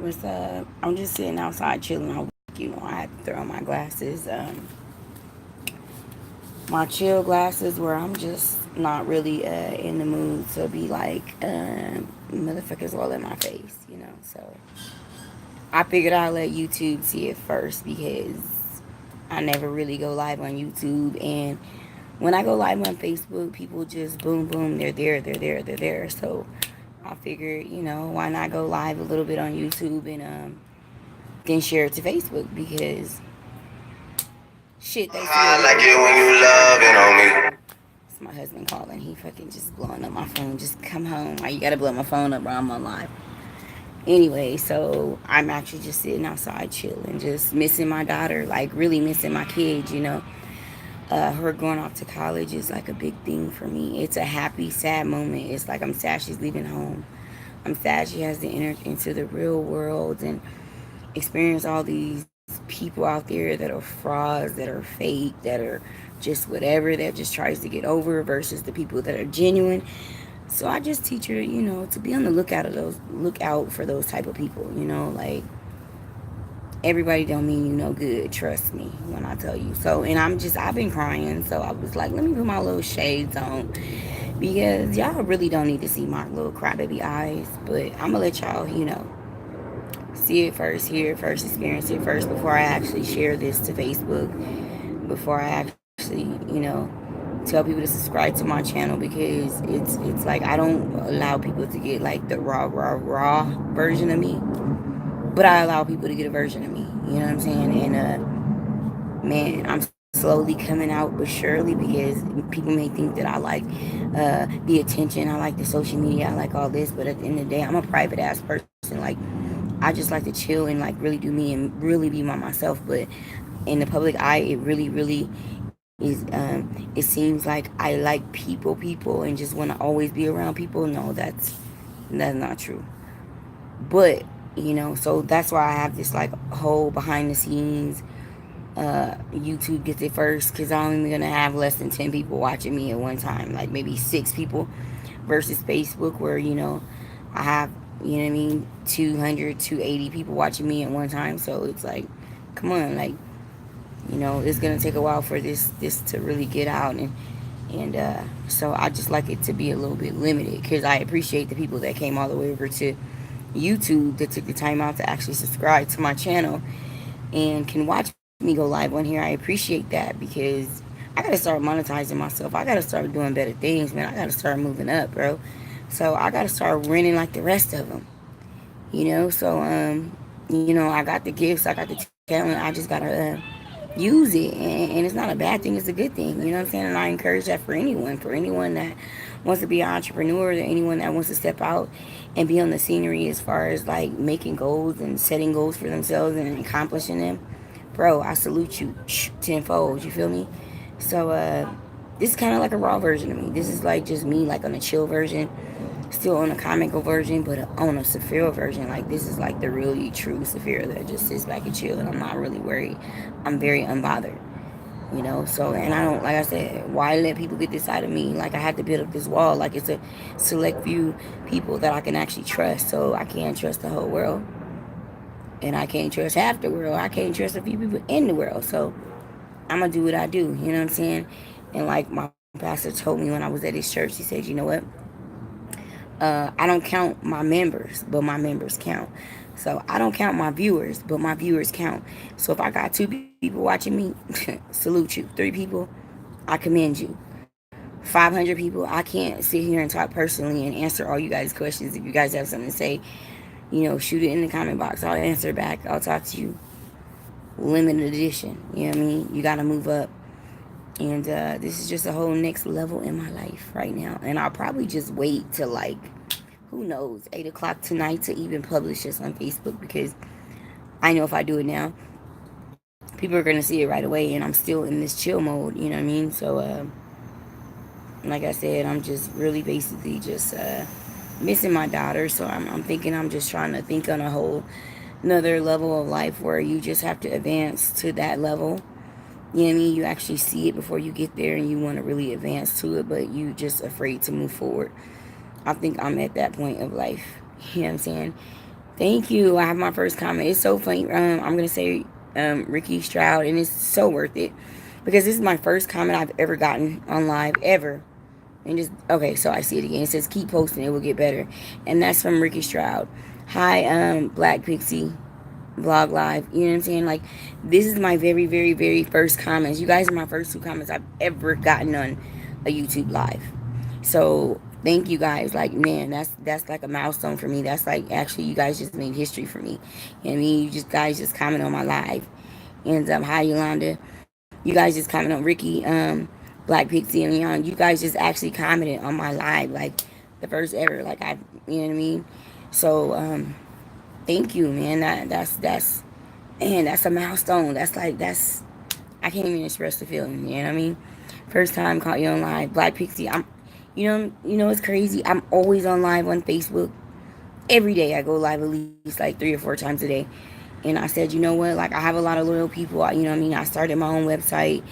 What's up? I'm just sitting outside chilling. I had to throw on my glasses. My chill glasses where I'm just not really in the mood to be like motherfuckers all in my face. So I figured I'd let YouTube see it first because I never really go live on YouTube. And when I go live on Facebook, people just boom, boom, they're there. So I figured, why not go live a little bit on YouTube and then share it to Facebook because shit, they see I like it when you loving on me. It's my husband calling. He fucking just blowing up my phone. Just come home. Why you gotta blow my phone up, bro? I'm on live. Anyway, so I'm actually just sitting outside chilling, just missing my daughter, like really missing my kids. Her going off to college is like a big thing for me. It's a happy, sad moment. It's like I'm sad she's leaving home. I'm sad she has to enter into the real world and experience all these people out there that are frauds, that are fake, that are just whatever, that just tries to get over versus the people that are genuine. So I just teach her, to be on the look out for those type of people. Like everybody don't mean you no good. Trust me when I tell you. So, and I've been crying. So I was like, let me put my little shades on because y'all really don't need to see my little crybaby eyes. But I'm gonna let y'all, see it first, hear it first, experience it first before I actually share this to Facebook. Before I actually, tell people to subscribe to my channel because it's like I don't allow people to get like the raw version of me, but I allow people to get a version of me. You know what I'm saying? And man, I'm slowly coming out, but surely because people may think that I like the attention, I like the social media, I like all this, but at the end of the day, I'm a private ass person. Like I just like to chill and like really do me and really be myself. But in the public eye, it really is. It seems like I like people, and just want to always be around people. No, that's not true. But so that's why I have this like whole behind the scenes. YouTube gets it first because I'm only gonna have less than 10 people watching me at one time, like maybe 6 people, versus Facebook where I have, 200, 280 people watching me at one time. So it's like, come on, like, it's gonna take a while for this to really get out, and so I just like it to be a little bit limited because I appreciate the people that came all the way over to YouTube that took the time out to actually subscribe to my channel and can watch me go live on here. I appreciate that because I gotta start monetizing myself. I gotta start doing better things, man. I gotta start moving up, bro. So I gotta start winning like the rest of them. So I got the gifts, I got the talent. I just gotta use it, and it's not a bad thing. It's a good thing. You know what I'm saying? And I encourage that for anyone that wants to be an entrepreneur, or anyone that wants to step out and be on the scenery as far as like making goals and setting goals for themselves and accomplishing them. Bro, I salute you tenfold. You feel me? So this is kind of like a raw version of me. This is like just me, like on a chill version, still on a comical version, but on a Saphira version. Like this is like the really true Saphira that just sits back and chill, and I'm not really worried. I'm very unbothered. So, and I don't, like I said, why let people get this side of me? Like I had to build up this wall. Like it's a select few people that I can actually trust. So I can't trust the whole world, and I can't trust half the world. I can't trust a few people in the world. So I'm gonna do what I do. You know what I'm saying? And like my pastor told me when I was at his church, he said, you know what? I don't count my members, but my members count. So I don't count my viewers, but my viewers count. So if I got 2 people watching me, salute you. 3 people, I commend you. 500 people, I can't sit here and talk personally and answer all you guys' questions. If you guys have something to say, shoot it in the comment box. I'll answer back. I'll talk to you. Limited edition. You know what I mean? You got to move up. And this is just a whole next level in my life right now. And I'll probably just wait till like, who knows, 8 o'clock tonight to even publish this on Facebook because I know if I do it now, people are going to see it right away. And I'm still in this chill mode, you know what I mean? So, like I said, I'm just really basically just missing my daughter. So I'm thinking I'm just trying to think on a whole another level of life where you just have to advance to that level. You know what I mean? You actually see it before you get there and you want to really advance to it, but you just afraid to move forward. I think I'm at that point of life. You know what I'm saying? Thank you. I have my first comment. It's so funny. I'm gonna say Ricky Stroud, and it's so worth it because this is my first comment I've ever gotten on live ever. And just okay, so I see it again. It says keep posting, it will get better, and that's from Ricky Stroud. Hi, Black Pixie Vlog Live. You know what I'm saying? Like, this is my very, very, very first comments. You guys are my first two comments I've ever gotten on a YouTube live. So thank you guys. Like, man, that's like a milestone for me. That's like actually you guys just made history for me. You know what I mean? You just guys just comment on my live. And hi Yolanda. You guys just comment on Ricky, Black Pixie and Leon. You guys just actually commented on my live, like the first ever. Like I, you know what I mean? So thank you, man. That's man, that's a milestone. That's like that's I can't even express the feeling. You know what I mean? First time caught you on live, Black Pixie. You know, it's crazy. I'm always on live on Facebook. Every day I go live at least like 3 or 4 times a day. And I said, you know what? Like I have a lot of loyal people. You know what I mean? I started my own website,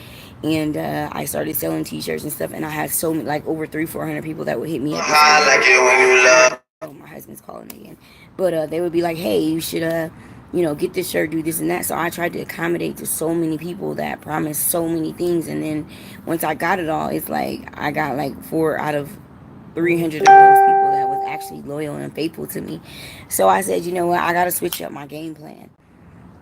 and I started selling T-shirts and stuff. And I had so many, like over 300-400 people that would hit me up. I like it when you love. Oh, my husband's calling again. But they would be like, hey, you should get this shirt, do this and that. So I tried to accommodate to so many people that promised so many things. And then once I got it all, it's like I got like 4 out of 300 of those people that was actually loyal and faithful to me. So I said, you know what? I got to switch up my game plan.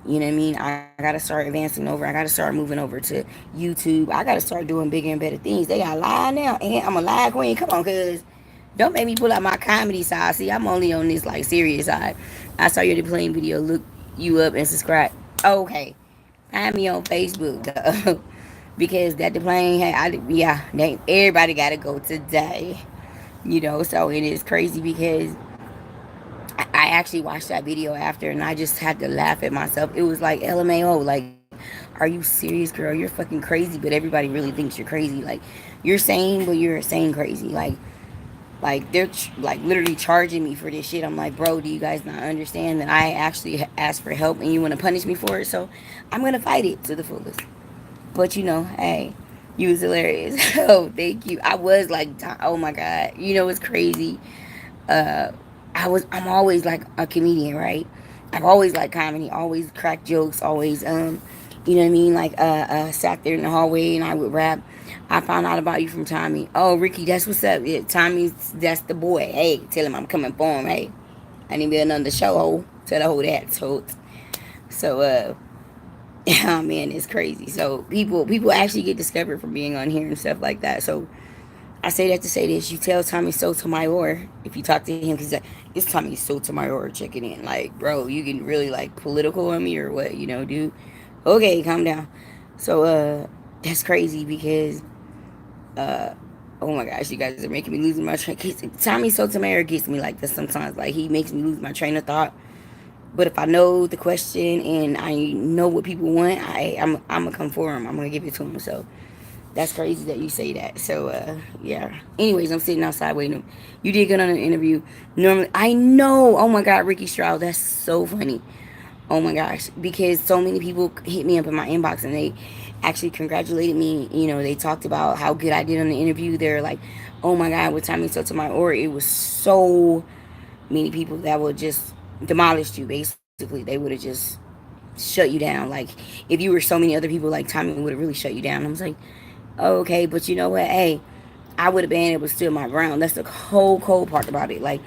You know what I mean? I got to start advancing over. I got to start moving over to YouTube. I got to start doing bigger and better things. They got live now. And I'm a live queen. Come on, cuz. Don't make me pull out my comedy side. See, I'm only on this, like, serious side. I saw your playing video. Look you up and subscribe. Okay. Find me on Facebook, though. Because that the plane, hey, everybody got to go today. So it is crazy because I actually watched that video after and I just had to laugh at myself. It was like LMAO, like, are you serious, girl? You're fucking crazy, but everybody really thinks you're crazy. Like, you're sane, but you're sane crazy. Like they're like literally charging me for this shit. I'm like, bro, do you guys not understand that I actually asked for help and you want to punish me for it? So I'm gonna fight it to the fullest. But hey, you was hilarious. Oh, thank you. I was like, oh my god, it's crazy. uh I'm always like a comedian, right? I've always liked comedy, always cracked jokes, always you know what I mean, like sat there in the hallway and I would rap. I found out about you from Tommy. Oh, Ricky, that's what's up. Yeah, Tommy, that's the boy. Hey, tell him I'm coming for him. Hey, I need to be another show ho. Tell the whole that. So oh man, it's crazy. So people actually get discovered from being on here and stuff like that. So I say that to say this. You tell Tommy Sotomayor if you talk to him, because it's Tommy Sotomayor checking in. Like, bro, you can really like political on me or what? Dude. Okay, calm down. So that's crazy because oh my gosh, you guys are making me lose my train. Tommy Sotomayor gets me like this sometimes. Like he makes me lose my train of thought. But if I know the question and I know what people want, I'm gonna come for them. I'm gonna give it to them. So that's crazy that you say that. So yeah. Anyways, I'm sitting outside waiting. You did good on an interview. Normally, I know. Oh my God, Ricky Stroud. That's so funny. Oh my gosh, because so many people hit me up in my inbox and they actually congratulated me. They talked about how good I did on the interview. They're like, oh my God, with Tommy Sotomayor, it was so many people that would just demolish you. Basically, they would have just shut you down. Like if you were so many other people, like Tommy would have really shut you down. I was like, oh, okay, but you know what? Hey, I would have been able to stand my ground. That's the cold part about it. Like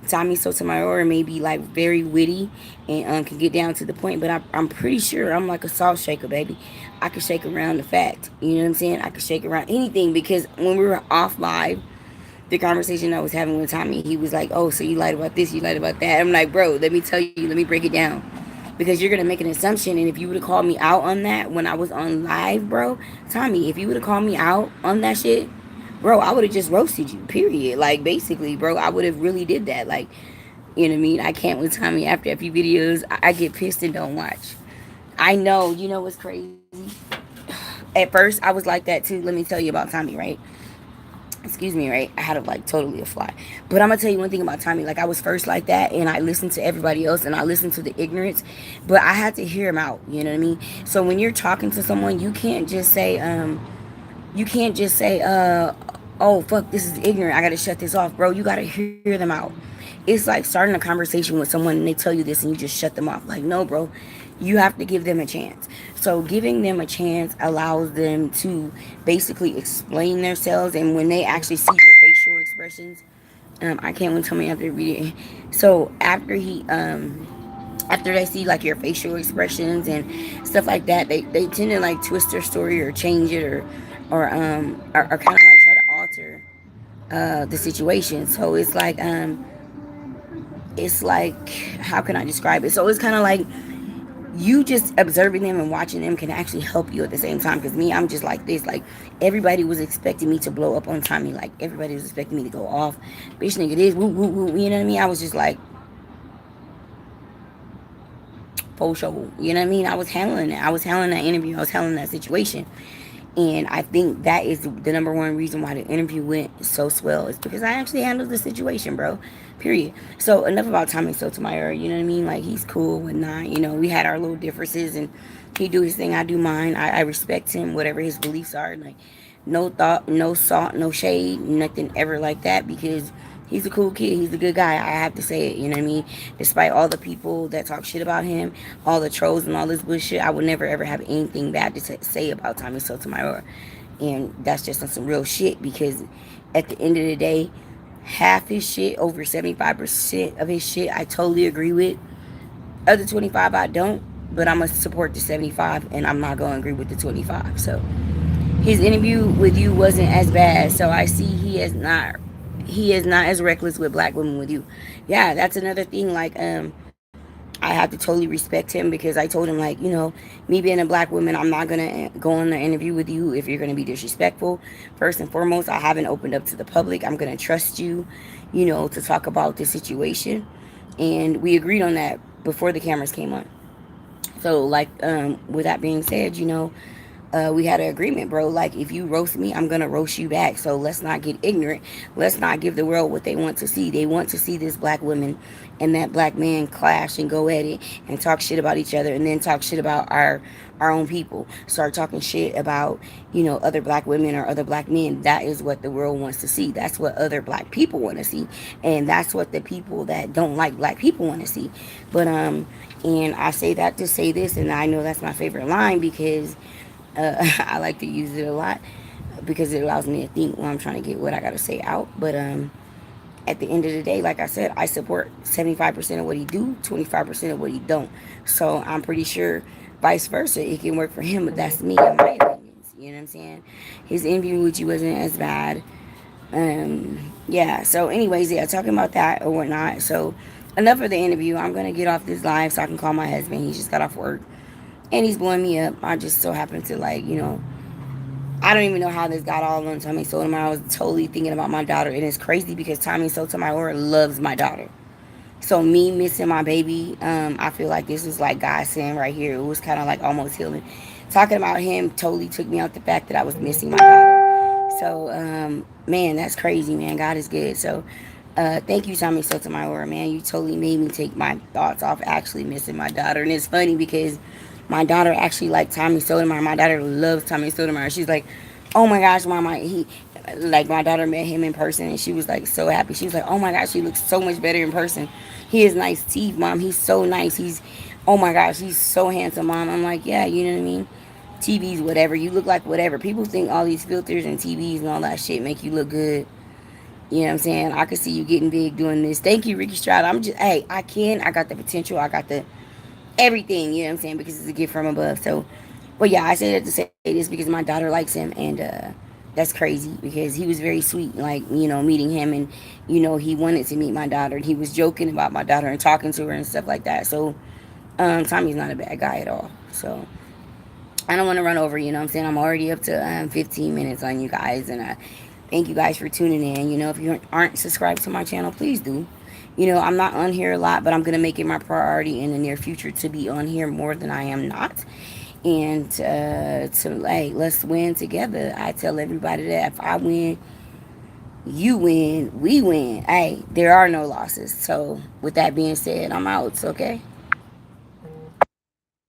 Tommy Sotomayor may be like very witty and can get down to the point, but I'm pretty sure I'm like a salt shaker, baby. I can shake around the fact. You know what I'm saying? I can shake around anything because when we were off live, the conversation I was having with Tommy, he was like, oh, so you lied about this, you lied about that. I'm like, bro, let me tell you, let me break it down. Because you're going to make an assumption, and if you would have called me out on that when I was on live, bro, Tommy, if you would have called me out on that shit, bro, I would have just roasted you, period. Like, basically, bro, I would have really did that. Like, you know what I mean? I can't with Tommy after a few videos. I get pissed and don't watch. I know, what's crazy? At first, I was like that, too. Let me tell you about Tommy, right? Excuse me, right? I had to like totally a fly. But I'm gonna tell you one thing about Tommy. Like I was first like that, and I listened to everybody else, and I listened to the ignorance, but I had to hear him out. You know what I mean? So when you're talking to someone, you can't just say, oh fuck, this is ignorant. I gotta shut this off, bro. You gotta hear them out. it's like starting a conversation with someone and they tell you this and you just shut them off. Like, no, bro, you have to give them a chance. So giving them a chance allows them to basically explain themselves, and when they actually see your facial expressions, I can't wait tell me after reading. So after they see like your facial expressions and stuff like that, they tend to like twist their story or change it, or kind of like try to alter the situation. So it's like, how can I describe it? So it's kind of like you just observing them and watching them can actually help you at the same time. Because me, I'm just like this. Like, everybody was expecting me to blow up on Tommy. Like, everybody was expecting me to go off. Bitch, nigga, this, woo, woo, woo. You know what I mean? I was just like, full show. You know what I mean? I was handling it. I was handling that interview. I was handling that situation. And I think that is the number one reason why the interview went so swell, is because I actually handled the situation, bro. Period. So enough about Tommy Sotomayor. You know what I mean? Like, he's cool with not. You know, we had our little differences, and he do his thing, I do mine. I respect him, whatever his beliefs are. Like, no thought, no salt, no shade, nothing ever like that, because he's a cool kid. He's a good guy. I have to say it. You know what I mean? Despite all the people that talk shit about him, all the trolls and all this bullshit, I would never ever have anything bad to say about Tommy Sotomayor. And that's just on some real shit, because at the end of the day, half his shit, over 75% of his shit, I totally agree with. Other 25, I don't. But I'm going to support the 75, and I'm not going to agree with the 25. So his interview with you wasn't as bad. So I see he is not as reckless with black women with you. Yeah, that's another thing. Like, I have to totally respect him, because I told him, like, you know, me being a black woman, I'm not gonna go on the interview with you if you're gonna be disrespectful. First and foremost, I haven't opened up to the public. I'm gonna trust you, you know, to talk about the situation, and we agreed on that before the cameras came on. So, like, with that being said, you know, we had an agreement, bro. Like, if you roast me, I'm gonna roast you back. So let's not get ignorant. Let's not give the world what they want to see. They want to see this black woman and that black man clash and go at it and talk shit about each other, and then talk shit about our own people. Start talking shit about, you know, other black women or other black men. That is what the world wants to see. That's what other black people want to see, and that's what the people that don't like black people want to see. But and I say that to say this, and I know that's my favorite line, because I like to use it a lot, because it allows me to think when I'm trying to get what I got to say out. But at the end of the day, like I said, I support 75% of what he do, 25% of what he don't. So I'm pretty sure vice versa, it can work for him, but that's me and my opinions. You know what I'm saying? His interview with you wasn't as bad. Yeah. So anyways, yeah, talking about that or whatnot. So enough of the interview. I'm gonna get off this live so I can call my husband. He just got off work and he's blowing me up. I just so happen to, like, you know, I don't even know how this got all on Tommy Sotomayor. I was totally thinking about my daughter, and it's crazy because Tommy Sotomayor loves my daughter. So me missing my baby, I feel like this was like God saying right here. It was kind of like almost healing. Talking about him totally took me out the fact that I was missing my daughter. So man, that's crazy, man. God is good. So thank you, Tommy Sotomayor, man. You totally made me take my thoughts off actually missing my daughter. And it's funny because my daughter actually liked Tommy Sotomayor. My daughter loves Tommy Sotomayor. She's like, oh my gosh, mama, he, like, my daughter met him in person and she was like so happy. She was like, oh my gosh, he looks so much better in person. He has nice teeth, mom. He's so nice. He's, oh my gosh, he's so handsome, mom. I'm like, yeah, you know what I mean? TVs, whatever. You look like whatever. People think all these filters and TVs and all that shit make you look good. You know what I'm saying? I could see you getting big doing this. Thank you, Ricky Stroud. I'm just, hey, I got the potential. I got the everything, you know what I'm saying? Because it's a gift from above. So, but yeah, I say that to say this because my daughter likes him, and that's crazy because he was very sweet, like, you know, meeting him, and, you know, he wanted to meet my daughter. He was joking about my daughter and talking to her and stuff like that. So, Tommy's not a bad guy at all. So, I don't want to run over, you know what I'm saying? I'm already up to 15 minutes on you guys, and thank you guys for tuning in. You know, if you aren't subscribed to my channel, please do. You know, I'm not on here a lot, but I'm going to make it my priority in the near future to be on here more than I am not. And to, like, let's win together. I tell everybody that if I win, you win, we win. Hey, there are no losses. So with that being said, I'm out, okay?